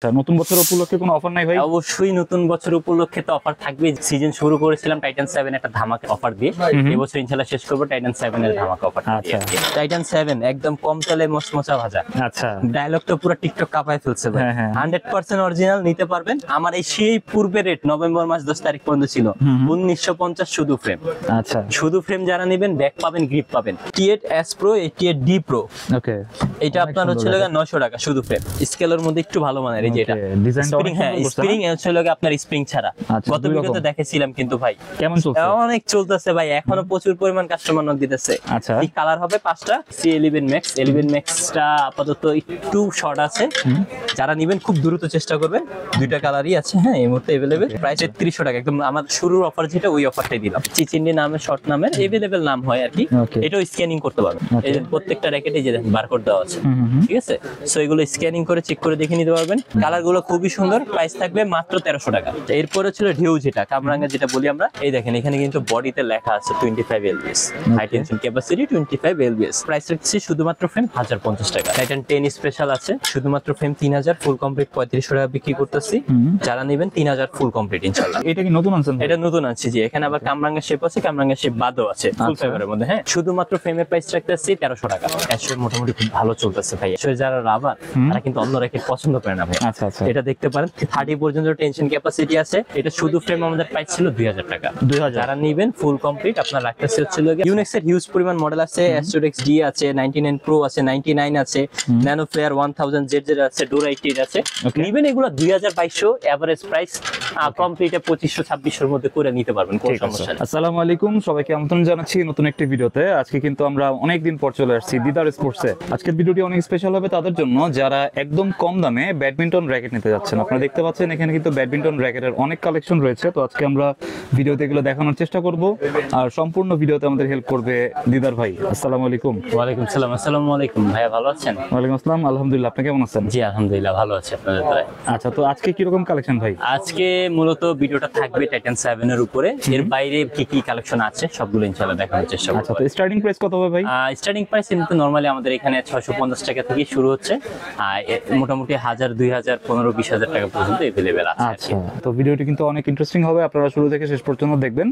নতুন বছর উপলক্ষে কোনো অফার নাই ভাই? অবশ্যই নতুন বছর উপলক্ষে তো অফার থাকবে। সিজন শুরু করেছিলাম টাইটান 7 একটা ধামাকা অফার দিয়ে, এবছর ইনশাআল্লাহ শেষ করব টাইটান 7 এর ধামাকা অফার দিয়ে। টাইটান 7 একদম কম তেলে মচমচা ভাজা। আচ্ছা, ডায়লগটা পুরো টিকটক কাঁপায় ফেলছে ভাই। 100% অরিজিনাল নিতে পারবেন। আমার এই সেই পূর্বে রেট নভেম্বর মাস 10 তারিখ পর্যন্ত ছিল 1950 শুধু ফ্রেম। আচ্ছা, শুধু ফ্রেম যারা নেবেন ব্যাক পাবেন, গ্রিপ পাবেন। T8 S Pro, T8 D Pro। ওকে, এটা আপনার হচ্ছে লাগা 900 টাকা শুধু ফ্রেম। স্কেলের মধ্যে একটু ভালো মানের এই যে এটা স্প্রিং, হ্যাঁ স্প্রিং হচ্ছে লাগা আপনার স্প্রিং ছাড়া। গত ভিডিওতে দেখেছিলাম কিন্তু ভাই কেমন চলছে? অনেক চলতেছে ভাই, এখনো প্রচুর পরিমাণ কাস্টমার নক দিতেছে। আচ্ছা, এই কালার হবে 5টা। C11 Max, 11 Max টা আপাতত একটু শর্ট আছে, যারা নেবেন খুব দ্রুত চেষ্টা করবেন। দুইটা কালারই আছে, হ্যাঁ এই মুহূর্তে अवेलेबल। প্রাইস 3300 টাকা, একদম আমার শুরুর অফার যেটা ওই অফারটাই দিলাম। চিচিন্ডি নামে শর্ট নামের अवेलेबल নাম হয় আর কি। এটাও স্ক্যানিং করতে পারবেন, এই যে প্রত্যেকটা র‍্যাকেটে যে দেখেন বারকোড দেওয়া আছে, ঠিক আছে? সো এগুলো স্ক্যানিং করে চেক করে দেখে নিতে পারবেন। কালারগুলো খুবই সুন্দর। প্রাইস থাকবে মাত্র 1300 টাকা। এরপরে ছিল ঢেউ, যেটা কামরাঙ্গা যেটা বলি আমরা। এই দেখেন এখানে কিন্তু বডিতে লেখা আছে 25 lbs high tension capacity, 25 lbs। Price রাখছি শুধুমাত্র ফ্রেম 1050 টাকা। টাইটান 10 স্পেশাল আছে শুধুমাত্র ফ্রেম 3000, ফুল কমপ্লিট 3500 টাকা বিক্রি করতেছি। যারা নেবেন 3000 ফুল কমপ্লিট ইনশাআল্লাহ। এটা কি নতুন আনছেন? এটা নতুন আনছি জি। এখানে আবার কামরাঙ্গা শেপ আছে, কামরাঙ্গা শেপ বাদও আছে ফুল ফাইবারের মধ্যে। হ্যাঁ, শুধুমাত্র ফ্রেমের প্রাইস রাখতেছি 1300 টাকা। অ্যাশোর মোটামুটি খুব ভালো চলতেছে ভাই। অ্যাশোর যারা রাবার তারা কিন্তু অন্য র‍্যাকেট পছন্দ করে না ভাই। আচ্ছা আচ্ছা, এটা দেখতে পারেন 30 পর্যন্ত টেনশন ক্যাপাসিটি আছে। এটা শুধু ফ্রেম আমাদের প্রাইস ছিল 2000 টাকা। 2000। যারা নেবেন ফুল কমপ্লিট আপনার রাখতেছে হচ্ছে ইউনিক্স এর হিউজ পরিমাণ মডেল আছে। অ্যাস্ট্রোডেক্স ডি আছে, 99 প্রো আছে, 99 আছে, ন্যানো ফ্লেয়ার 1000 ZZ আছে, ডোরা 88 আছে। নেবেন এগুলো 2200 এভারেজ প্রাইস। কমপ্লিটে 2500-2600 এর মধ্যে করে নিতে পারবেন, কোনো সমস্যা নেই। আসসালামু আলাইকুম, সবাইকে আমন্ত্রণ জানাচ্ছি নতুন একটি ভিডিওতে। আজকে কিন্তু আমরা অনেক দিন পর চলে আসছি দিদার স্পোর্টসে। আজকের ভিডিওটি অনেক স্পেশাল হবে তাদের জন্য যারা একদম কম দামে ব্যাডমিন্টন র‍্যাকেট নিতে যাচ্ছেন। আপনারা দেখতে পাচ্ছেন এখানে কিন্তু ব্যাডমিন্টন র‍্যাকেটের অনেক কালেকশন রয়েছে। তো আজকে আমরা ভিডিওতে এগুলো দেখানোর চেষ্টা করব, আর সম্পূর্ণ ভিডিওতে আমাদের হেল্প করবে দিদার ভাই। আসসালামু আলাইকুম। ওয়ালাইকুম সালাম। আসসালামু আলাইকুম ভাইয়া, ভালো আছেন? ওয়ালাইকুম আসসালাম, আলহামদুলিল্লাহ। আপনি কেমন আছেন? জি আলহামদুলিল্লাহ ভালো আছি আপনাদের দয়ায়। আচ্ছা, তো আজকে কি রকম কালেকশন ভাই? আজকে মূলত ভিডিওটা থাকবে টাইটান 7 এর উপরে। এর বাইরে কি কি কালেকশন আছে সবগুলো ইনশাআল্লাহ দেখানোর চেষ্টা করব। আচ্ছা, তো স্টার্টিং প্রাইস কত হবে ভাই? স্টার্টিং প্রাইস কিন্তু নরমালি আমাদের এখানে 650 টাকা থেকে শুরু হচ্ছে, মোটামুটি 1000, 2000, 15, 20000 টাকা পর্যন্ত अवेलेबल আছে। আচ্ছা, তো ভিডিওটি কিন্তু অনেক ইন্টারেস্টিং হবে, আপনারা শুরু থেকে শেষ পর্যন্ত দেখবেন।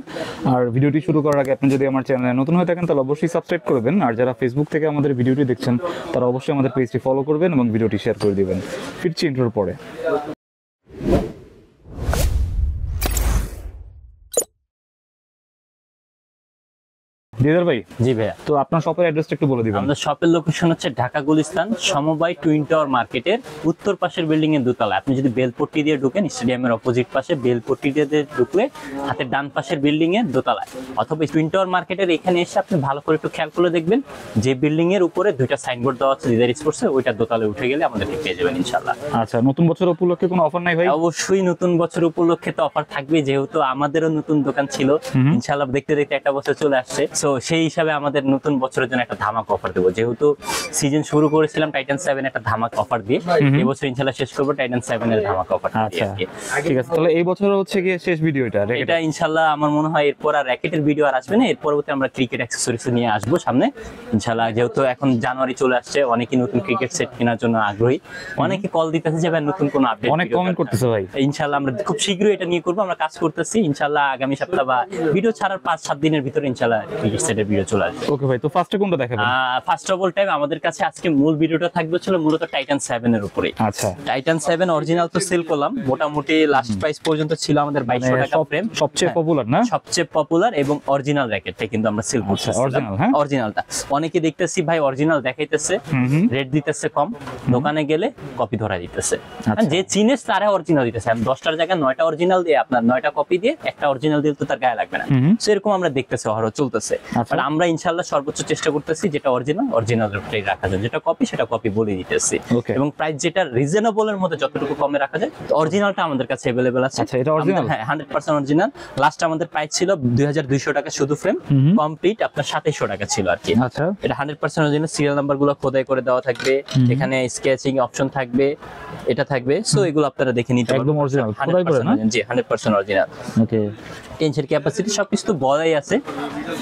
আর ভিডিওটি শুরু করার আগে আপনি যদি আমার চ্যানেলে নতুন হয়ে থাকেন তাহলে অবশ্যই সাবস্ক্রাইব করবেন। আর যারা ফেসবুক থেকে আমাদের ভিডিওটি দেখছেন তারা অবশ্যই আমাদের পেজটি ফলো করবেন এবং ভিডিওটি শেয়ার করে দিবেন। ফিরছি ইন্ট্রোর পরে। দিদার ভাই। জি ভাইয়া, তো আপনার শপের অ্যাড্রেসটা একটু বলে দিবেন। আমাদের শপের লোকেশন হচ্ছে ঢাকা গুলিস্তান সমবায় টুইন টাওয়ার মার্কেটের উত্তর পাশের বিল্ডিং এর দোতলা। আপনি যদি বেলপট্টি দিয়ে ঢুকেন স্টেডিয়ামের অপোজিট পাশে, বেলপট্টি দিয়ে ঢুকলে হাতের ডান পাশের বিল্ডিং এর দোতলায়, অথবা টুইন টাওয়ার মার্কেটের এখানে এসে আপনি ভালো করে একটু খেয়াল করে দেখবেন যে বিল্ডিং এর উপরে দুইটা সাইনবোর্ড দেওয়া আছে দিদার স্পোর্টসে, ওইটার দোতলায় উঠে গেলে আমাদেরকে পেয়ে যাবেন ইনশাআল্লাহ। আচ্ছা, নতুন বছর উপলক্ষে কোনো অফার নাই ভাই? অবশ্যই নতুন বছর উপলক্ষে তো অফার থাকবে, যেহেতু আমাদেরও নতুন দোকান ছিল ইনশাআল্লাহ দেখতে দেখতে একটা বছর চলে আসছে। সো সেই হিসাবে আমাদের নতুন বছরের জন্য একটা ধামাকা অফার দেবো। যেহেতু সিজন শুরু করেছিলাম টাইটান 7 একটা ধামাকা অফার দিয়ে, এবছর ইনশাআল্লাহ শেষ করব টাইটান 7 এর ধামাকা অফার দিয়ে। আচ্ছা ঠিক আছে, তাহলে এই বছর হচ্ছে কি শেষ ভিডিও এটা ইনশাআল্লাহ। আমার মনে হয় এরপর আর র‍্যাকেটের ভিডিও আর আসবে না। এর পরবর্তী আমরা ক্রিকেট অ্যাকসেসরিজ নিয়ে আসবো সামনে ইনশাআল্লাহ। যেহেতু এখন জানুয়ারি চলে আসছে, অনেকেই নতুন ক্রিকেট সেট কেনার জন্য আগ্রহী। অনেকে কল দিতেছে যে ভাই নতুন কোন আপডেট, অনেক কমেন্ট করতেছে ভাই। ইনশাআল্লাহ আমরা খুব শীঘ্রই এটা নিয়ে করব, আমরা কাজ করতেছি ইনশাআল্লাহ। আগামী সপ্তাহ বা ভিডিও ছাড়ার 5-7 দিনের ভিতরে ইনশাআল্লাহ ক্রিকেট সেটের ভিডিও চলে আসবে। ওকে ভাই, তো ফার্স্টে কোনটা দেখাবেন? ফার্স্ট অফ অল টাইম আমাদের কাছে আজকে মূল ভিডিওটা থাকবে ছিল মূলত টাইটান 7 এর উপরে। আচ্ছা, টাইটান 7 অরিজিনাল তো সেল করলাম, মোটামুটি লাস্ট প্রাইস পর্যন্ত ছিল আমাদের 2200 টাকা ফ্রেম। সবচেয়ে পপুলার না? সবচেয়ে পপুলার এবং অরিজিনাল র‍্যাকেটটা কিন্তু আমরা সেল করছি। অরিজিনাল, হ্যাঁ অরিজিনালটা অনেকে দেখতেছি ভাই অরিজিনাল দেখাইতেছে, রেট দিতেছে কম, দোকানে গেলে কপি ধরা দিতেছে। যে চিনেস তারা অরিজিনাল দিতেছে। 10টার জায়গায় 9টা অরিজিনাল দিয়ে আপনার 9টা কপি দিয়ে একটা অরিজিনাল দিলে তো তার গায়ে লাগবে না। সেরকম আমরা দেখতেছি অহরহ চলতেছে। বাট আমরা ইনশাআল্লাহ সর্বোচ্চ চেষ্টা করতেছি যেটা অরিজিনালটাই রাখা যায়, যেটা কপি সেটা কপি বলে দিতেছি। এবং প্রাইস যেটা রিজনেবল এর মধ্যে যতটুকু কমে রাখা যায়, অরিজিনালটা আমাদের কাছে अवेलेबल আছে। আচ্ছা, এটা অরিজিনাল? হ্যাঁ 100% অরিজিনাল। লাস্ট আমাদের প্রাইস ছিল 2200 টাকা শুধু ফ্রেম, কমপ্লিট আপনার 2700 টাকা ছিল আর কি। আচ্ছা, এটা 100% অরিজিনাল। সিরিয়াল নাম্বারগুলো খোদাই করে দেওয়া থাকবে, এখানে স্কেচিং অপশন থাকবে, এটা থাকবে। সো এগুলো আপনারা দেখে নিতে পারবেন। একদম অরিজিনাল খোদাই করে না? জি 100% অরিজিনাল। ওকে, টেনশন ক্যাপাসিটি সবকিছু তো বলাই আছে।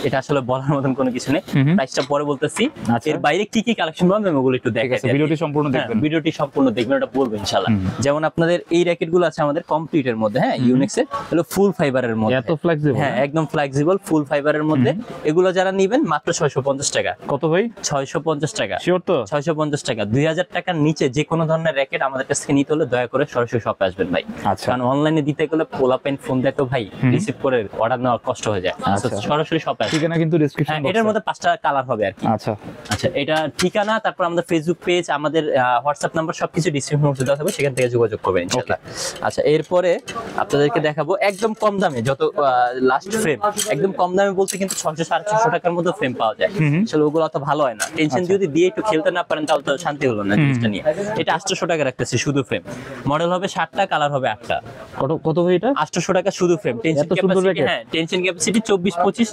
এটা আসলে আসলে বলার মতন কোনো কিছু নেই। প্রাইসটা পরে বলতেছি। আচ্ছা। এর বাইরে কি কি কালেকশন পাবেন আমি ওগুলো একটু ঠিক দেখাই আছে, ভিডিওটি সম্পূর্ণ দেখবেন। ভিডিওটি সম্পূর্ণ দেখবেন, ওটা বলবো ইনশাআল্লাহ। যেমন আপনাদের এই র্যাকেট গুলো আছে আমাদের কমপ্লিটের মধ্যে, হ্যাঁ, ইউনিক্স এর হলো ফুল ফাইবারের মধ্যে, এত ফ্লেক্সিবল। হ্যাঁ একদম ফ্লেক্সিবল ফুল ফাইবারের মধ্যে। এগুলো যারা নেবেন মাত্র 650 টাকা। কত ভাই? 650 টাকা। শিওর তো? 650 টাকা। 2000 টাকার নিচে যে কোনো ধরনের র্যাকেট আমাদের কাছ থেকে নিতে হলে দয়া করে সরাসরি শপে আসবেন ভাই। আচ্ছা। কারণ অনলাইনে দিতে গেলে পোলা পেন ফোন দেয় তো ভাই, রিসিভ করে অর্ডার নেওয়া কষ্ট হয়ে যায়। আচ্ছা। So, সরাসরি শপে আসবেন। ঠিকানা কিন্তু ডেসক্রিপশন বক্সে। এটার মধ্যে 5টা কালার হবে আর কি। আচ্ছা আচ্ছা, এটা ঠিকানা, তারপর আমাদের ফেসবুক পেজ, আমাদের হোয়াটসঅ্যাপ নাম্বার সবকিছু ডিসক্রিপশন বক্সে দেওয়া থাকবে, সেখান থেকে যোগাযোগ করবেন ইনশাআল্লাহ। আচ্ছা, এরপরে আপনাদেরকে দেখাবো একদম কম দামে যত লাস্ট ফ্রেম, একদম কম দামে বলতে কিন্তু 600-650 টাকার মধ্যে ফ্রেম পাওয়া যায়। আসলে ওগুলো অত ভালো হয় না, টেনশন যদি দিয়ে একটু খেলতে না পারেন তাহলে তো শান্তি হলো না জিনিসটা নিয়ে। এটা 800 টাকা রাখতেছি শুধু ফ্রেম, মডেল হবে 7টা, কালার হবে 8টা। কত কত ভাই এটা? 800 টাকা শুধু ফ্রেম। টেনশন এত সুন্দর ক্যাপাসিটি, racket? হ্যাঁ টেনশন ক্যাপাসিটি 24-25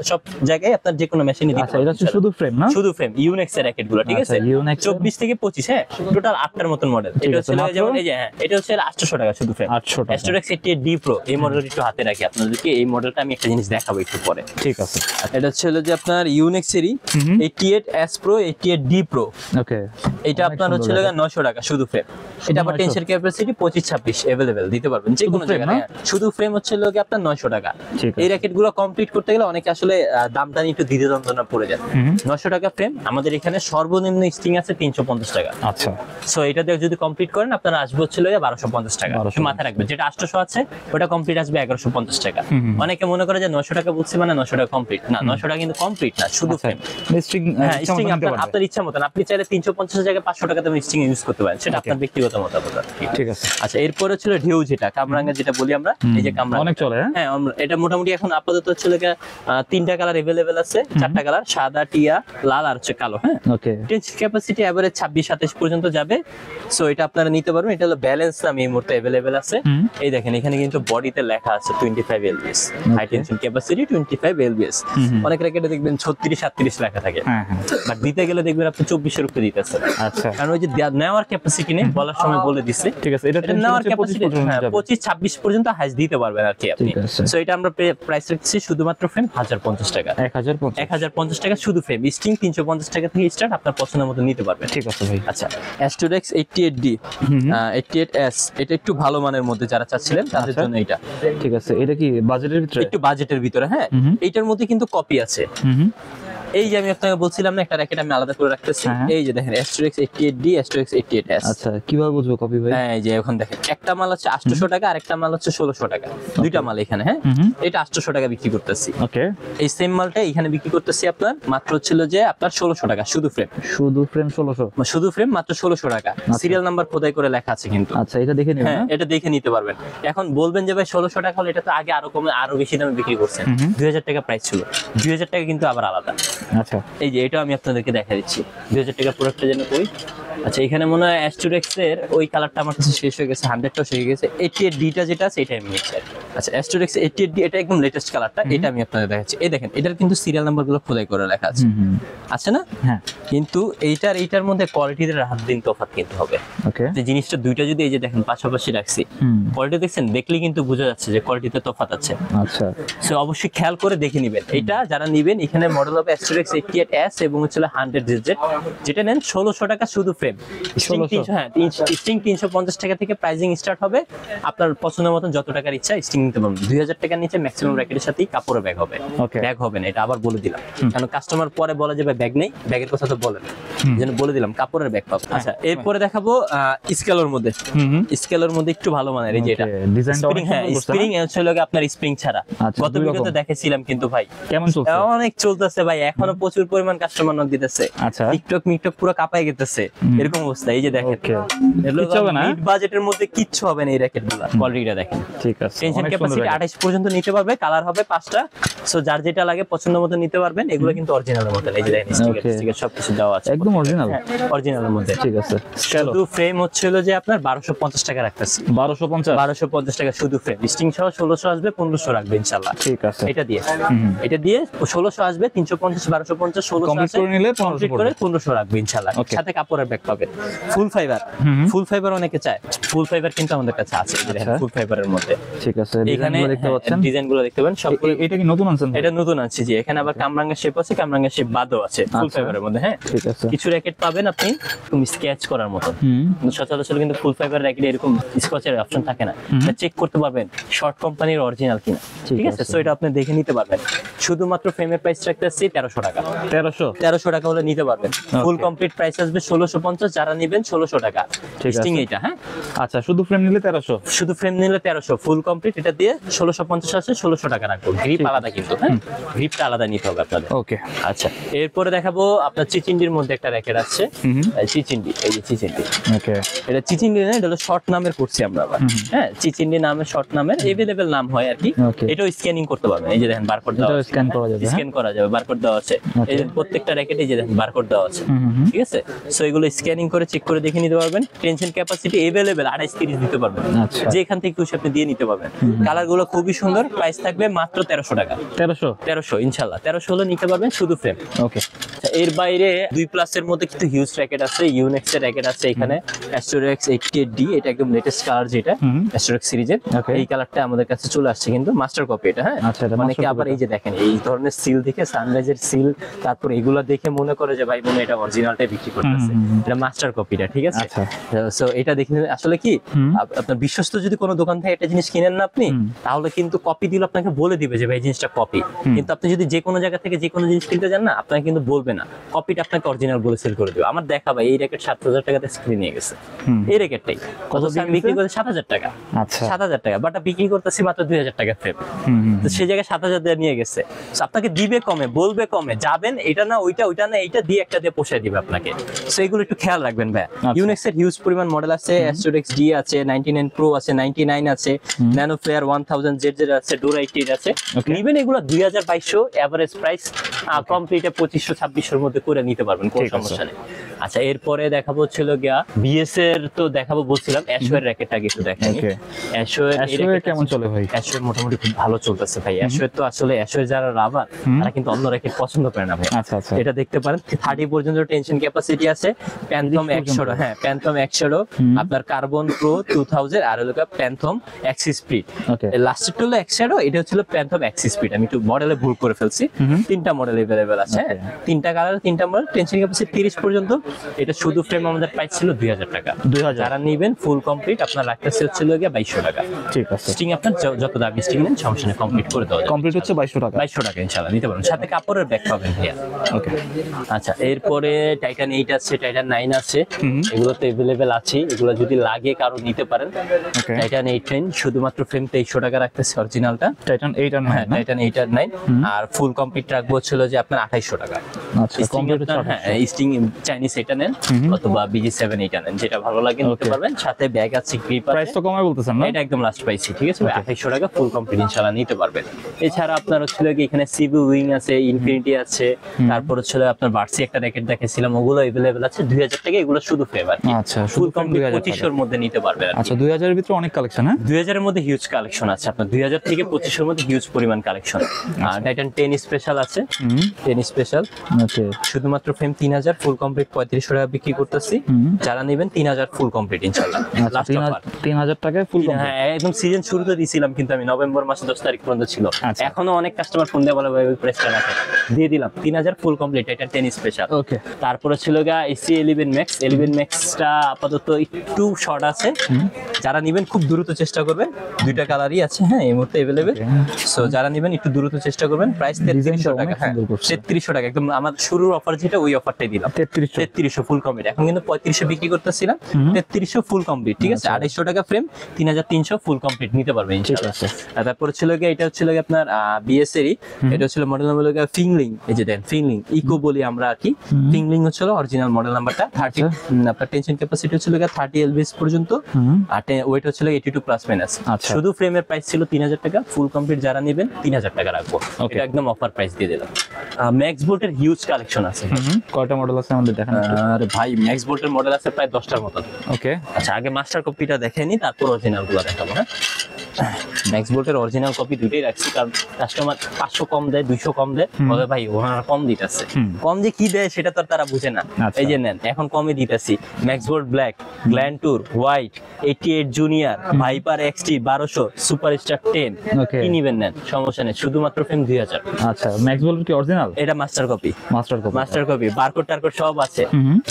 সব জায়গায় আপনার যে কোনো মেশিনে দিতে আচ্ছা, এটা হচ্ছে পারবেন। শুধু ফ্রেম না? শুধু ফ্রেম, ইউনিক্স এর র্যাকেট গুলো, ঠিক আচ্ছা, আছে? Unix এর? 24 থেকে 25, হ্যাঁ টোটাল 8টার মতন মডেল। ঠিক এটা আছে, হচ্ছে মাত্র? যেমন এই যে, হ্যাঁ এটা হচ্ছে 800 টাকা শুধু ফ্রেম। 800 টাকা। অ্যাস্ট্রোডেক্স 88D Pro, এই মডেলটা একটু হাতে রাখি আপনাদেরকে। এই মডেলটা আমি একটা জিনিস দেখাবো একটু পরে। ঠিক আছে। এটা হচ্ছে হলো যে আপনার ইউনিক্স এরই 88S Pro, 88D Pro। ওকে। এটা আপনার হচ্ছে লাগা 900 টাকা শুধু ফ্রেম। এটা আবার 900 টেনশন ক্যাপাসিটি 25-26 अवेलेबल দিতে পারবেন যে কোনো শুধু frame জায়গায়। না? হ্যাঁ, শুধু ফ্রেম হচ্ছে লাগে আপনার 900 টাকা। ঠিক আছে। এই র্যাকেটগুলো কমপ্লিট করতে গেলে অনেকে আসলে দামটা নিয়ে একটু দ্বিধাদ্বন্দ্ব পড়ে যায়। 900 টাকা ফ্রেম, আমাদের এখানে সর্বনিম্ন স্টিং আছে 350 টাকা। আচ্ছা। সো এটা দিয়ে যদি কমপ্লিট করেন আপনারা আসবে হচ্ছে লাগে 1250 টাকা। 1250 মাথায় রাখবেন, যেটা 800 আছে ওটা কমপ্লিট আসবে 1150 টাকা। অনেকে মনে করে যে 900 টাকা বলছি মানে 900 টাকা কমপ্লিট না, 900 টাকা কিন্তু কমপ্লিট না, শুধু ফ্রেম। স্ট্রিং হ্যাঁ, স্টিং আপনার ইচ্ছা মতন, আপনি চাইলে 350 জায়গায় 500 টাকা দামের স্টিং ইউজ করতে পারেন, সেটা আপনার ব্যক্তিগত মতামত আর কি। ঠিক আছে। আচ্ছা, এরপরে ছিল ঢেউ, যেটা কামরাঙ্গা যেটা বলি আমরা, এই যে কামরাঙ্গা অনেক চলে, হ্যাঁ? হ্যাঁ এটা মোটামুটি এখন আপাতত হচ্ছে 3টা কালার अवेलेबल আছে, 4টা কালার, সাদা, টিয়া, লাল আর হচ্ছে কালো। হ্যাঁ, ওকে। টেনশন ক্যাপাসিটি এভারেজ 26-27 পর্যন্ত যাবে। সো এটা আপনারা নিতে পারবেন। এটা হলো ব্যালেন্স নামে এই মুহূর্তে अवेलेबल আছে। এই দেখেন এখানে কিন্তু বডিতে লেখা আছে 25 lbs, high tension capacity 25 lbs। অনেক র্যাকেটে দেখবেন 36-37 লেখা থাকে, হ্যাঁ হ্যাঁ। বাট দিতে গেলে দেখবেন আপনি 24 এর উপরে দিতেছে। আচ্ছা। কারণ ওই যে নেওয়ার ক্যাপাসিটি নেই, বলার সময় বলে দিছে। ঠিক আছে, এটা এটা নেওয়ার 25 ক্যাপাসিটি পর্যন্ত যাবে। 25-26 পর্যন্ত হাইস দিতে পারবেন আর কি আপনি। ঠিক আছে। সো এটা আমরা প্রাইস রাখছি শুধুমাত্র ফ্রেম 1050 টাকা। 1050। 1050 টাকা শুধু ফ্রেম, স্টিং 350 টাকা থেকে স্টার্ট, আপনার পছন্দের মতো নিতে পারবেন। ঠিক আছে ভাই। আচ্ছা, অ্যাস্ট্রোডেক্স 88D 88S, এটা একটু ভালো মানের মধ্যে যারা চাচ্ছিলেন তাদের আচ্ছা। জন্য এটা। ঠিক আছে, এটা কি বাজেটের ভিতরে? একটু বাজেটের ভিতরে, হ্যাঁ। এইটার মধ্যে কিন্তু কপি আছে। এই যে আমি আপনাকে বলছিলাম না, একটা র্যাকেট আমি আলাদা করে রাখতেছি। হ্যাঁ। এই যে দেখেন অ্যাস্ট্রোডেক্স 88D, অ্যাস্ট্রোডেক্স 88S। আচ্ছা, কিভাবে বুঝবো কপি ভাই? হ্যাঁ, এই যে এখন দেখেন একটা মাল হচ্ছে 800 টাকা আর একটা মাল হচ্ছে 1600 টাকা, দুইটা মাল এখানে। হ্যাঁ, এটা 800 টাকা বিক্রি করতেছি। ওকে। এই সেম মালটা এখানে বিক্রি করতেছি আপনার মাত্র হচ্ছিল যে আপনার 1600 টাকা শুধু ফ্রেম। শুধু ফ্রেম 1600? শুধু ফ্রেম মাত্র 1600 টাকা। সিরিয়াল নাম্বার খোদাই করে লেখা আছে কিন্তু। আচ্ছা, এটা দেখে নিন। হ্যাঁ, এটা দেখে নিতে পারবেন। এখন বলবেন যে ভাই 1600 টাকা হলে, এটা তো আগে আরো কমে আরো বেশি দামে বিক্রি করছেন। 2000 টাকা প্রাইস ছিল, 2000 টাকা কিন্তু আবার আলাদা। আচ্ছা। এই যে এটা আমি আপনাদেরকে দেখা দিচ্ছি 2000 টাকা প্রোডাক্টটা যেন কই। আচ্ছা, এখানে মনে হয় অ্যাস্ট্রোডেক্স এর ওই কালারটা আমার কাছে শেষ হয়ে গেছে, 100টাও শেষ হয়ে গেছে। 88D টা যেটা আছে এটা আমি নিচ্ছি। আচ্ছা, অ্যাস্ট্রোডেক্স 88D এটা একদম লেটেস্ট কালারটা, এটা আমি আপনাদের দেখাচ্ছি। এই দেখেন এটার কিন্তু সিরিয়াল নাম্বারগুলো খোদাই করে লেখা আছে, আছে না? হ্যাঁ। কিন্তু এইটার মধ্যে কোয়ালিটিতে হাত দিন তফাৎ কিন্তু হবে। ওকে। যে জিনিসটা দুইটা যদি এই যে দেখেন পাশাপাশি রাখছি, কোয়ালিটি দেখছেন, দেখলেই কিন্তু বোঝা যাচ্ছে যে কোয়ালিটিতে তফাৎ আছে। আচ্ছা। সো অবশ্যই খেয়াল করে দেখে নেবেন। এটা যারা নেবেন, এখানে মডেল হবে অ্যাস্ট্রোডেক্স 88S এবং হচ্ছে 100ZZ, যেটা নেন 1600 টাকা শুধু ফ্রেম। স্টিং 300, হ্যাঁ স্টিং 350 টাকা থেকে প্রাইজিং স্টার্ট হবে। আপনার পছন্দের মতন যত টাকার ইচ্ছা স্টিং নিতে পারবেন। 2000 টাকার নিচে ম্যাক্সিমাম র্যাকেটের সাথেই কাপড়ের ব্যাগ হবে। Okay. ব্যাগ হবে না, এটা আবার বলে দিলাম, কারণ কাস্টমার পরে বলে যাবে ব্যাগ নেই, ব্যাগের কথা তো বলেন, যেন বলে দিলাম কাপড়ের ব্যাগ পাবো। আচ্ছা, এরপরে দেখাবো স্কেলের মধ্যে। স্কেলের মধ্যে একটু ভালো মানের, এই যে এটা ডিজাইনটা স্প্রিং। হ্যাঁ, স্প্রিং হচ্ছে লাগে আপনার স্প্রিং ছাড়া। আচ্ছা, গত দুই ভিডিওতে রকম। দেখেছিলাম কিন্তু ভাই কেমন চলছে? অনেক চলতেছে ভাই, এখনো প্রচুর পরিমাণ কাস্টমার নক দিতেছে। আচ্ছা। টিকটক পুরো কাঁপায় গেতেছে, এরকম অবস্থা। এই যে দেখেন কিচ্ছু হবে না? মিড বাজেটের মধ্যে কিচ্ছু হবে না এই র্যাকেটগুলো। কোয়ালিটিটা দেখেন, ঠিক আছে। টেনশন অনেক সুন্দর ক্যাপাসিটি racket। 28 পর্যন্ত নিতে পারবে, কালার হবে 5টা। সো যার যেটা লাগে পছন্দ মতো নিতে পারবেন। এগুলো কিন্তু অরিজিনালের মতো, এই যে দেখেন Okay. স্টিকার সবকিছু দেওয়া আছে, একদম অরিজিনাল। অরিজিনালের মধ্যে। ঠিক আছে। স্কেল শুধু ফ্রেম হচ্ছিল যে আপনার 1250 টাকা রাখতেছি। 1250? 1250 টাকা শুধু ফ্রেম। স্টিং সহ 1600 আসবে, 1500 রাখবে ইনশাআল্লাহ। ঠিক আছে। এটা দিয়ে 1600 আসবে, 350 1250 1600 Complete করে নিলে 1500 কমপ্লিট করে 1500 রাখবে ইনশাআল্লাহ। Okay. সাথে কাপড়ের ব্যাগ পাবেন ফুল ফাইবার অনেকে চায়, ফুল ফাইবার কিন্তু আমাদের কাছে আছে, ফুল ফাইবারের মধ্যে ঠিক আছে, এখানে ডিজাইনগুলো দেখতে পাচ্ছেন, ডিজাইনগুলো দেখতে পাবেন সব। এটা কি নতুন আনছেন? এটা নতুন আছে জি, এখানে আবার কামরাঙ্গা শেপ আছে, কামরাঙ্গা শেপ বাদও আছে ফুল ফাইবারের মধ্যে। হ্যাঁ ঠিক আছে, কিছু র্যাকেট পাবেন আপনি তুমি স্কেচ করার মতো, কিন্তু সচরাচর কিন্তু ফুল ফাইবার র্যাকেট এরকম স্কচের অপশন থাকে না, চেক করতে পারবেন শর্ট কোম্পানির অরিজিনাল কিনা। ঠিক আছে, সো এটা আপনি দেখে নিতে পারবেন। শুধুমাত্র ফ্রেমের প্রাইস রাখতেছি 1300 টাকা। 1300 টাকা হলে নিতে পারবেন। ফুল কমপ্লিট প্রাইস আসবে 1650, যারা নেবেন 1600 টাকা। লিস্টিং এটা। হ্যাঁ আচ্ছা, শুধু ফ্রেম নিলে 1300, শুধু ফ্রেম নিলে 1300, ফুল কমপ্লিট এটা দিয়ে 1650 আছে, 1600 টাকা রাখবো। গ্রিপ আলাদা কিন্তু, হ্যাঁ গ্রিপটা আলাদা নিতে হবে আপনাদের। ওকে, আচ্ছা এরপরে দেখাবো আপনার চিচিন্ডির মধ্যে একটা র্যাকেট আছে, চিচিন্ডি। এই যে চিচিন্ডি, ওকে, এটা চিচিন্ডি না, এটা হলো শর্ট নামের করছি আমরা আবার। হ্যাঁ চিচিন্ডি নামের, শর্ট নামের এভেলেবেল নাম হয় আর কি। এটাও স্ক্যানিং করতে পারবেন, এই যে দেখেন বারকোড দেওয়া আছে, স্ক্যান করা যাবে, স্ক্যান করা যাবে, বারকোড দেওয়া আছে। এই যে প্রত্যেকটা র্যাকেটে যে দেখেন বারকোড দেওয়া আছে। ঠিক আছে, সো এগুলো স্ক্যানিং করে চেক করে দেখে নিতে পারবেন। টেনশন ক্যাপাসিটি এভেলেবেল 28-30 দিতে পারবেন, যেখান থেকে খুশি আপনি দিয়ে নিতে পারবেন। কালার গুলো খুবই সুন্দর, প্রাইস থাকবে মাত্র 1300 টাকা। 1300 ইনশাআল্লাহ 1300 হলে নিতে পারবেন শুধু ফ্রেম। ওকে, এর বাইরে 2+ এর মধ্যে কিন্তু হিউজ র্যাকেট আছে, ইউনেক্স এর র্যাকেট আছে এখানে, অ্যাস্ট্রোরেক্স 88D, এটা একদম লেটেস্ট কালার যেটা অ্যাস্ট্রোরেক্স সিরিজের। এই কালারটা আমাদের কাছে চলে আসছে, কিন্তু মাস্টার কপি এটা। হ্যাঁ অনেকে আবার এই যে দেখেন এই ধরনের সিল দেখে, সানরাইজের সিল, তারপর এগুলো দেখে মনে করে যে ভাই মনে এটা অরিজিনালটাই বিক্রি করতেছে, এটা মাস্টার কপিটা। ঠিক আছে, সো এটা দেখে আসলে কি আপনার বিশ্বস্ত যদি কোনো দোকান থেকে একটা জিনিস কিনেন না আপনি, তাহলে কিন্তু কপি দিলে আপনাকে বলে দিবে যে ভাই জিনিসটা কপি। কিন্তু আপনি যদি যে কোনো জায়গা থেকে যে কোনো জিনিস কিনতে যান না, আপনাকে কিন্তু বলবে না, কপিটা আপনাকে অরিজিনাল বলে সেল করে দিবে। আমার দেখা ভাই এই র্যাকেট 7000 টাকাতে স্ক্রিন নিয়ে গেছে, এই র্যাকেটটাই কত আমি বিক্রি করতে 7000 টাকা। আচ্ছা 7000 টাকা, বাট বিক্রি করতেছি মাত্র 2000 টাকা ফ্রেম। তো সেই জায়গায় 7000 দিয়ে নিয়ে গেছে, আপনাকে দিবে কমে, বলবে কমে, যাবেন এটা না ওইটা, ওইটা না এইটা দিয়ে একটা দিয়ে পোষায় দিবে আপনাকে। সো এগুলো একটু খেয়াল রাখবেন ভাই। ইউনেক্স এর হিউজ পরিমাণ মডেল আছে, অ্যাস্ট্রোরেক্স ডি আছে, 99 প্রো আছে, 99 আছে, ন্যানো ফ্লেয়ার 1000 জেড আছে, ডোরা 88 আছে। নিবেন এগুলো 2200 এভারেজ প্রাইস, কমপ্লিটে 2500-2600 এর মধ্যে করে নিতে পারবেন, কোনো সমস্যা নেই। আচ্ছা এরপরে দেখাবো ছিল গিয়া বিএস এর, তো দেখাবো বলছিলাম অ্যাশোয়ের র্যাকেটটা একটু দেখেন। অ্যাশোয়ের কেমন চলে ভাই? অ্যাশোয়ের মোটামুটি খুব ভালো চলতেছে ভাই। অ্যাশোয়ের তো আসলে অ্যাশোয়ের যারা রাবার তারা কিন্তু অন্য র্যাকেট পছন্দ করে না ভাই। আচ্ছা আচ্ছা, এটা দেখতে পারেন 30 পর্যন্ত টেনশন ক্যাপাসিটি আছে। প্যান্থম 100, হ্যাঁ প্যান্থম 100, আপনার কার্বন প্রো 2000, আর হলো প্যান্থম এক্সি স্পিড। লাস্টেরটা হলো 100, এটা হচ্ছিল প্যান্থম এক্সি স্পিড। আমি একটু মডেলে ভুল করে ফেলছি, তিনটা মডেল अवेलेबल আছে, তিনটা কালার, তিনটা মডেল, টেনশন ক্যাপাসিটি 30 পর্যন্ত। এটা শুধু ফ্রেম আমাদের প্রাইস ছিল 2000 টাকা। 2000, যারা নেবেন ফুল কমপ্লিট আপনার রাখতেছে হচ্ছিল গিয়ে 2200 টাকা। ঠিক আছে, স্টিং আপনার যত দামি স্টিং নেন সমস্যা নেই, কমপ্লিট করে দেওয়া যাবে। কমপ্লিট হচ্ছে 2200 টাকা। 2200 টাকা ইনশাআল্লাহ নিতে পারবেন, সাথে কাপড়ের ব্যাগ পাবেন ভাইয়া। ওকে, আচ্ছা এরপরে টাইটান 8 আছে, টাইটান 9 আছে, এগুলো তো अवेलेबल আছে, এগুলো যদি লাগে কারো নিতে পারেন। টাইটান 8 শুধুমাত্র ফ্রেম 2300 টাকা রাখতেছে অরিজিনালটা। টাইটান 8 আর 9, টাইটান 8 আর 9, আর ফুল কমপ্লিট রাখবো ছিল যে আপনার 2800 টাকা। আচ্ছা, কমপ্লিট হচ্ছে। হ্যাঁ স্টিং চাইনিজ এটা নেন অথবা BG7 এটা নেন, যেটা ভালো লাগে নিতে পারবেন। সাথে ব্যাগ আছে, গ্রিপ আছে। প্রাইস তো কমায় বলতেছেন না? এটা একদম লাস্ট প্রাইস, ঠিক আছে 2800 টাকা ফুল কমপ্লিট ইনশাআল্লাহ নিতে পারবেন। এছাড়া আপনার হচ্ছে কি এখানে সিবি উইং আছে, ইনফিনিটি আছে, তারপর হচ্ছে আপনার ভার্সি একটা র্যাকেট দেখেছিলাম, ওগুলো अवेलेबल আছে 2000 টাকা। এগুলো শুধু ফেভার। আচ্ছা, ফুল কমপ্লিট 2500 এর মধ্যে নিতে পারবেন। আচ্ছা 2000 এর ভিতরে অনেক কালেকশন। হ্যাঁ 2000 এর মধ্যে হিউজ কালেকশন আছে আপনার, 2000 থেকে 2500 এর মধ্যে হিউজ পরিমাণ কালেকশন। আর টাইটান 10 স্পেশাল আছে, 10 স্পেশাল। ওকে, শুধুমাত্র ফ্রেম 3000, ফুল কমপ্লিট 3500 টাকা বিক্রি করতেছি। যারা নেবেন 3000 ফুল কমপ্লিট ইনশাআল্লাহ। লাস্ট অফার 3000 টাকায় ফুল কমপ্লিট। হ্যাঁ একদম সিজন শুরুতে দিছিলাম, কিন্তু আমি নভেম্বর মাসে 10 তারিখ পর্যন্ত ছিল। এখনো অনেক কাস্টমার ফোন দিয়ে বলে ভাই ওই প্রাইসটা রাখে, দিয়ে দিলাম 3000 ফুল কমপ্লিট। এটা 10 স্পেশাল। ওকে, তারপরে ছিল গা এসি 11 ম্যাক্স। 11 ম্যাক্সটা আপাতত একটু শর্ট আছে, যারা নেবেন খুব দ্রুত চেষ্টা করবেন, দুইটা কালারই আছে হ্যাঁ এই মুহূর্তে अवेलेबल। সো যারা নেবেন একটু দ্রুত চেষ্টা করবেন। প্রাইস 3300 টাকা। হ্যাঁ 3300 টাকা, একদম আমার শুরুর অফার যেটা ওই অফারটাই দিলাম। 3300 ফুল কমপ্লিট। এখন কিন্তু 3500 বিক্রি করতেছিলাম, 3300 ফুল কমপ্লিট। ঠিক আছে, 250 টাকা ফ্রেম, 3300 ফুল কমপ্লিট নিতে পারবেন ইনশাআল্লাহ। আর তারপর ছিল গিয়ে এটা হচ্ছে গিয়ে আপনার বিএস এরই, এটা হচ্ছে মডেল নাম্বার হলো ফিংলিং। এই যে দেন ফিংলিং ইকো বলি আমরা আর কি। ফিংলিং হচ্ছে অরিজিনাল মডেল নাম্বারটা 30, আপনার টেনশন ক্যাপাসিটি হচ্ছে 30 এলবিএস পর্যন্ত, আর ওয়েট হচ্ছে 82 প্লাস মাইনাস। শুধু ফ্রেমের প্রাইস ছিল 3000 টাকা, ফুল কমপ্লিট যারা নেবেন 3000 টাকা রাখবো। এটা একদম অফার প্রাইস দিয়ে দিলাম। ম্যাক্স বোল্টের হিউজ কালেকশন আছে। কয়টা মডেল আছে আমাদের দেখান? আরে ভাই ম্যাক্স বোল্টের মডেল আছে প্রায় 10টার মতো। ওকে, আচ্ছা আগে মাস্টার কপিটা দেখেনি, তারপর অরিজিনাল গুলো দেখাবো। হ্যাঁ ম্যাক্স বোল্টের অরিজিনাল কপি দুইটাই রাখছি, কারণ কাস্টমার 500 কম দেয়, 200 কম দেয়, বলে ভাই ওনারা কম দিতেছে। কম যে কি দেয় সেটা তো আর তারা বুঝে না। আচ্ছা। এই যে নেন, এখন কমে দিতেছি। ম্যাক্স বোল্ট ব্ল্যাক, গ্ল্যান্টুর white, 88 junior, viper XT 1200, superstar 10, Okay. কি নিবেন নেন, সমস্যা নেই, শুধুমাত্র ফ্রেম 2000। আচ্ছা, ম্যাক্স বোল্ট কি অরিজিনাল? এটা master copy, master copy. Master copy, barcode টারকোড সব আছে।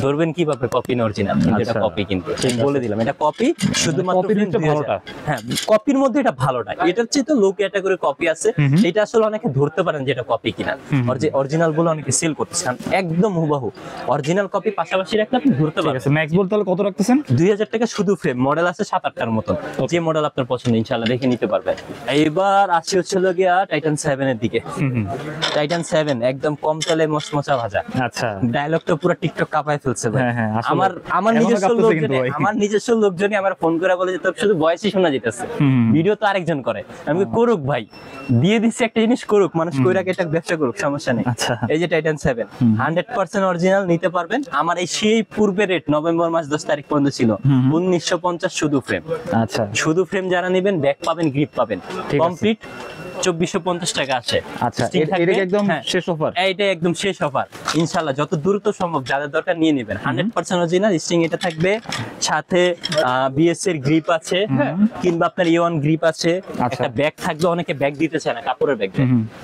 ধরবেন কিভাবে কপি না অরিজিনাল? এটা আচ্ছা। কপি, কিন্তু বলে দিলাম এটা কপি, শুধুমাত্র কপির frame একটা 2000। ভালোটা। হ্যাঁ, কপির মধ্যে এটা ভালোটা, এটার চেয়ে তো লো ক্যাটাগরি কপি আছে, এটা আসলে অনেকে ধরতে পারেন যে এটা কপি কিনা। অরিজিনাল বলে অনেকে সেল করতেছে, কারণ একদম হুবাহু অরিজিনাল কপি পাশাপাশি রাখলে আপনি ধরতে ঠিক পারবেন। আছে, ম্যাক্স বোল্ট তাহলে কত রাখতেছেন? 2000 টাকা শুধু ফ্রেম, মডেল আছে 7-8টার মতন, যে মডেল আপনার পছন্দ ইনশাআল্লাহ দেখে নিতে পারবেন। এইবার আসি হচ্ছে গিয়া টাইটান 7 এর দিকে। টাইটান 7 একদম কম তেলে মচমচা ভাজা। আচ্ছা, ডায়লগটা পুরো টিকটক কাঁপায় ফেলছে ভাই। হ্যাঁ, হ্যাঁ, আসলে। আমার এখনো নিজস্ব কাঁপতেছে লোকজনই, কিন্তু ভাই। আমার নিজস্ব লোকজনই আমার ফোন করে বলে যে তোর শুধু ভয়েসই শোনা যেতেছে, ভিডিও তো আরেকজন করে। আমি বলি, করুক ভাই, দিয়ে দিচ্ছি একটা জিনিস, করুক, মানুষ কইরাকে এটা ব্যবসা করুক, সমস্যা নেই। আচ্ছা। এই যে টাইটান 7 100% অরিজিনাল নিতে পারবেন। আমার এই সেই পূর্বে রেট নভেম্বর মাস 10 তারিখ পর্যন্ত ছিল 1950 শুধু ফ্রেম। আচ্ছা, শুধু ফ্রেম যারা নেবেন, ব্যাক পাবেন, গ্রিপ পাবেন, ঠিক আছে। কমপ্লিট 2450 টাকা আছে। আচ্ছা, Stick এটা থাকবে, কি একদম হ্যাঁ। শেষ অফার? এইটা একদম শেষ অফার, ইনশাআল্লাহ যত দ্রুত সম্ভব যাদের দরকার নিয়ে নেবেন। 100% অরিজিনাল স্ট্রিং এটা থাকবে, সাথে বিএস এর গ্রিপ আছে, কিংবা আপনার A1 গ্রিপ আছে, আচ্ছা। একটা ব্যাগ থাকবে, অনেকে ব্যাগ দিতে চায় না, কাপড়ের ব্যাগ,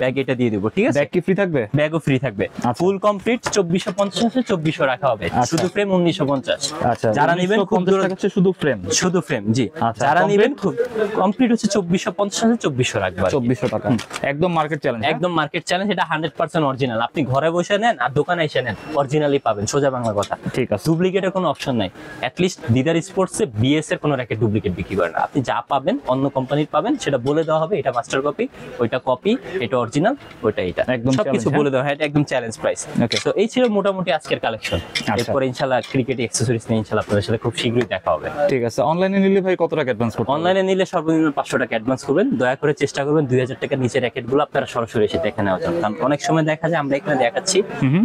ব্যাগ এটা দিয়ে দিব, ঠিক আছে? ব্যাগ কি ফ্রি থাকবে? ব্যাগও ফ্রি থাকবে। আচ্ছা। ফুল কমপ্লিট 2450 আছে, 2400 রাখা হবে, আচ্ছা। শুধু ফ্রেম 1950। আচ্ছা, যারা নেবেন খুব 1950 টাকা হচ্ছে শুধু ফ্রেম। শুধু ফ্রেম, জি। আচ্ছা, যারা complete? নেবেন খুব কমপ্লিট হচ্ছে 2450 আছে, 2400 রাখবে আর কি। 2400 টাকা, একদম মার্কেট চ্যালেঞ্জ। একদম মার্কেট চ্যালেঞ্জ, এটা 100% অরিজিনাল। আপনি ঘরে বসে নেন আর দোকানে এসে নেন, অরিজিনালি পাবেন, সোজা বাংলা কথা। ঠিক আছে। ডুপ্লিকেটের কোনো অপশন নাই। অ্যাট লিস্ট দিদার স্পোর্টসে বিএস এর কোনো র্যাকেট ডুপ্লিকেট বিক্রি করে না। আপনি যা পাবেন অন্য কোম্পানির পাবেন, সেটা বলে দেওয়া হবে, এটা মাস্টার কপি, ওইটা কপি, এটা অরিজিনাল, ওইটা এটা, একদম সবকিছু challenge, বলে দেওয়া হয়, এটা একদম চ্যালেঞ্জ প্রাইস। Okay. তো এই ছিল মোটামুটি আজকের কালেকশন। এরপরে ইনশাআল্লাহ ক্রিকেট অ্যাকসেসরিজ নিয়ে ইনশাআল্লাহ আপনাদের সাথে খুব শীঘ্রই দেখা হবে। ঠিক আছে, অনলাইনে নিলে ভাই কত টাকা অ্যাডভান্স করতে হবে? অনলাইনে নিলে সর্বনিম্ন 500 টাকা অ্যাডভান্স করবেন। দয়া করে চেষ্টা করবেন 2000 টাকার নিচে র্যাকেটগুলো আপনারা সরাসরি এসে দেখে নেওয়ার জন্য, কারণ অনেক সময় দেখা যায় আমরা এখানে দেখাচ্ছি,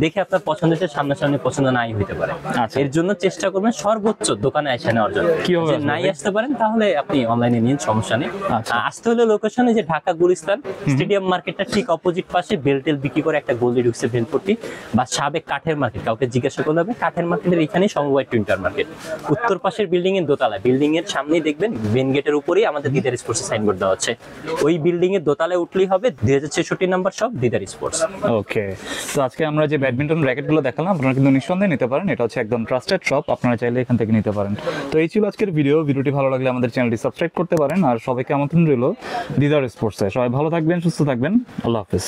দেখে আপনার পছন্দ হচ্ছে, সামনাসামনি পছন্দ নাই হইতে পারে। আচ্ছা। এর জন্য চেষ্টা করবেন সর্বোচ্চ দোকানে এসে নেওয়ার জন্য। কিভাবে যদি আসবো নাই ভাই? আসতে পারেন তাহলে আপনি অনলাইনে নিন, সমস্যা নেই। আচ্ছা। আসতে হলে লোকেশনে যে ঢাকা গুলিস্তান স্টেডিয়াম মার্কেটটা ঠিক অপোজিট পাশে বেলটেল বিক্রি করে একটা গলি ঢুকছে ভেলপট্টি, বা সাবেক কাঠের মার্কেট, কাউকে জিজ্ঞাসা করলে হবে কাঠের মার্কেটের এখানেই সমবায় টুইন্টার মার্কেট, উত্তর পাশের বিল্ডিং এর দোতলায়, বিল্ডিং এর সামনেই দেখবেন মেন গেটের উপরেই আমাদের দিদার স্পোর্টস সাইনবোর্ড দেওয়া আছে। ওই বিল্ডিং এর দোতলায় উঠলেই হবে 2066 নাম্বার সব দিদার স্পোর্টস। ওকে, তো আজকে আমরা যে ব্যাডমিন্টন র্যাকেটগুলো দেখালাম, আপনারা কিন্তু নিঃসন্দেহে নিতে পারেন। এটা হচ্ছে একদম ট্রাস্টেড শপ, আপনারা চাইলে এখান থেকে নিতে পারেন। তো এই ছিল আজকের ভিডিওটি ভালো লাগলে আমাদের চ্যানেলটি সাবস্ক্রাইব করতে পারেন। আর সবাইকে আমন্ত্রণ রইল দিদার স্পোর্টসে। সবাই ভালো থাকবেন, সুস্থ থাকবেন, আল্লাহ হাফেজ।